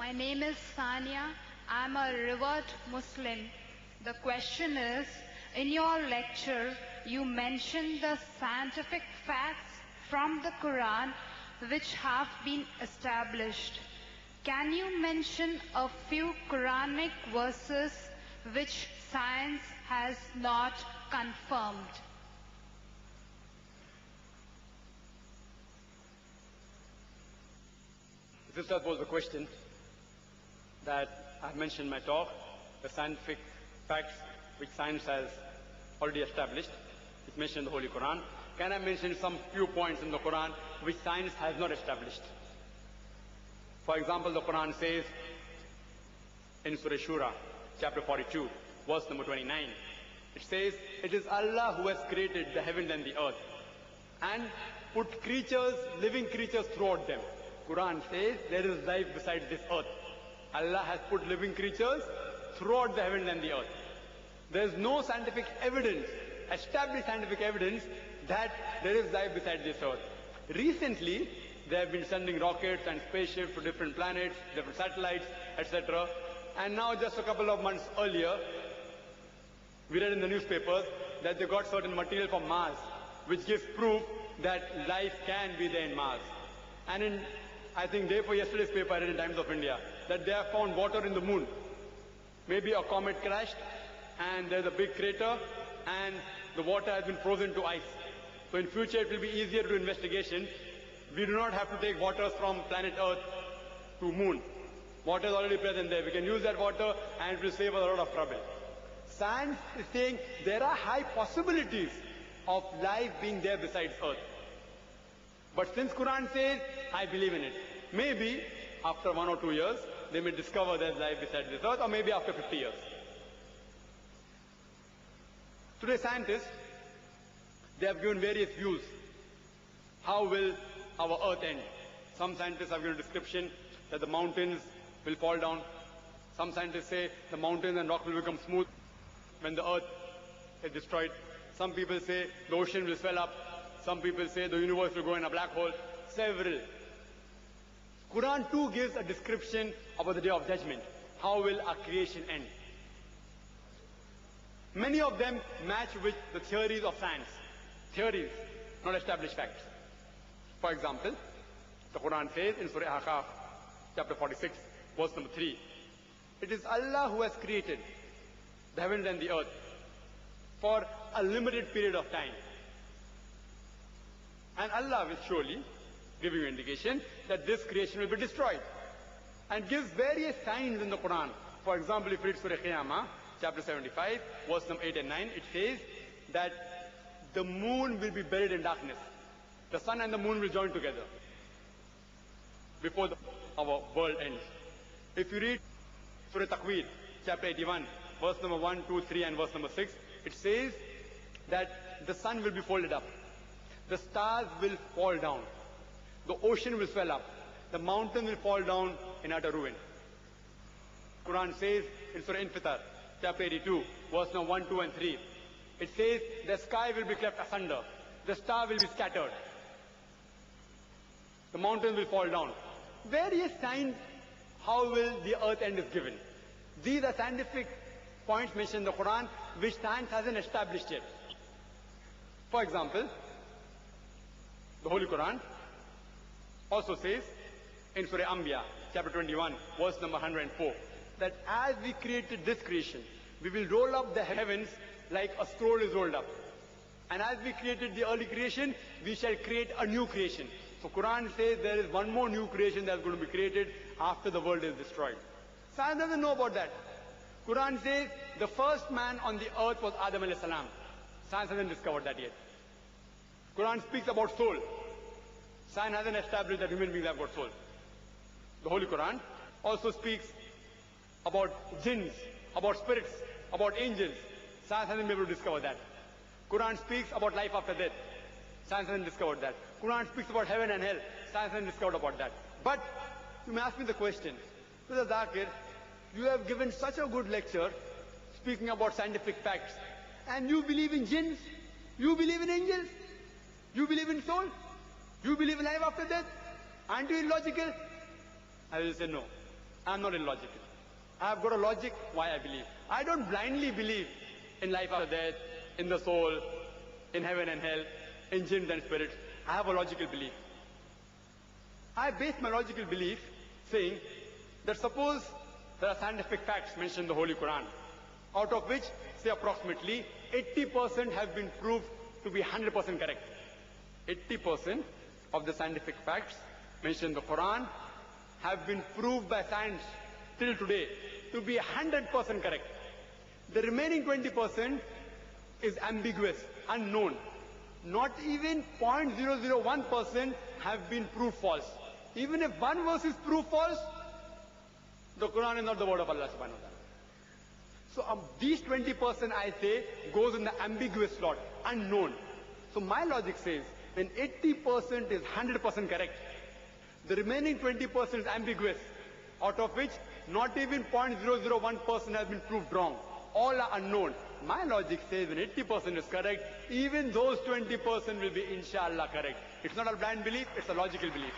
My name is Sania. I'm a revert Muslim. The question is, in your lecture, you mentioned the scientific facts from the Qur'an which have been established. Can you mention a few Quranic verses which science has not confirmed? This was the question that I mentioned in my talk, the scientific facts which science has already established. It's mentioned in the Holy Quran. Can I mention some few points in the Quran which science has not established? For example, the Quran says in Surah Shura, chapter 42, verse number 29, it says, "It is Allah who has created the heavens and the earth and put creatures, living creatures throughout them." Quran says there is life besides this earth. Allah has put living creatures throughout the heavens and the earth. There is no scientific evidence, established scientific evidence, that there is life besides this earth. Recently, they have been sending rockets and spaceships to different planets, different satellites, etc. And now just a couple of months earlier, we read in the newspapers that they got certain material from Mars, which gives proof that life can be there in Mars. And in, I think, day for yesterday's paper, I read in Times of India, that they have found water in the moon. Maybe a comet crashed, and there's a big crater, and the water has been frozen to ice. So in future, it will be easier to do investigation. We do not have to take water from planet Earth to moon. Water is already present there. We can use that water, and it will save us a lot of trouble. Science is saying there are high possibilities of life being there besides Earth. But since Quran says, I believe in it. Maybe after 1 or 2 years, they may discover there's life besides this Earth, or maybe after 50 years. Today, scientists, they have given various views. How will our Earth end? Some scientists have given a description that the mountains will fall down. Some scientists say the mountains and rock will become smooth when the Earth is destroyed. Some people say the ocean will swell up. Some people say the universe will go in a black hole. Several. Quran too gives a description about the Day of Judgment. How will our creation end? Many of them match with the theories of science. Theories, not established facts. For example, the Quran says in Surah Ahqaf, chapter 46, verse number 3, "It is Allah who has created the heavens and the earth for a limited period of time. And Allah will surely give you indication that this creation will be destroyed." And gives various signs in the Quran. For example, if you read Surah Qiyamah, chapter 75, verse number 8 and 9, it says that the moon will be buried in darkness. The sun and the moon will join together before our world ends. If you read Surah Takwir, chapter 81, verse number 1, 2, 3, and verse number 6, it says that the sun will be folded up. The stars will fall down. The ocean will swell up. The mountain will fall down in utter ruin. Quran says in Surah Infitar, chapter 82, verse number 1, 2, and 3, it says the sky will be cleft asunder. The star will be scattered. The mountains will fall down. Various signs how will the earth end is given. These are scientific points mentioned in the Quran which science hasn't established yet. For example, the Holy Quran also says in Surah Anbiya, chapter 21, verse number 104, that as we created this creation, we will roll up the heavens like a scroll is rolled up. And as we created the early creation, we shall create a new creation. So Quran says there is one more new creation that's going to be created after the world is destroyed. Science doesn't know about that. Quran says the first man on the earth was Adam alayhi salam. Science hasn't discovered that yet. Quran speaks about soul. Science hasn't established that human beings have got soul. The Holy Quran also speaks about jinns, about spirits, about angels. Science hasn't been able to discover that. Quran speaks about life after death. Science hasn't discovered that. Quran speaks about heaven and hell. Science hasn't discovered about that. But you may ask me the question, Mr. Zakir, you have given such a good lecture speaking about scientific facts, and you believe in jinns, you believe in angels, you believe in soul, you believe in life after death. Aren't you illogical? I will say no. I'm not illogical. I've got a logic why I believe. I don't blindly believe in life after death, in the soul, in heaven and hell, in jinns and spirits. I have a logical belief. I base my logical belief saying that suppose there are scientific facts mentioned in the Holy Qur'an, out of which, say approximately, 80% have been proved to be 100% correct. 80% of the scientific facts mentioned in the Qur'an have been proved by science till today to be 100% correct. The remaining 20% is ambiguous, unknown. Not even 0.001% have been proved false. Even if one verse is proved false, the Quran is not the word of Allah subhanahu wa ta'ala. So these 20% I say goes in the ambiguous slot, unknown. So my logic says when 80% is 100% correct, the remaining 20% is ambiguous, out of which not even 0.001% has been proved wrong. All are unknown. My logic says when 80% is correct, even those 20% will be inshallah correct. It's not a blind belief, it's a logical belief.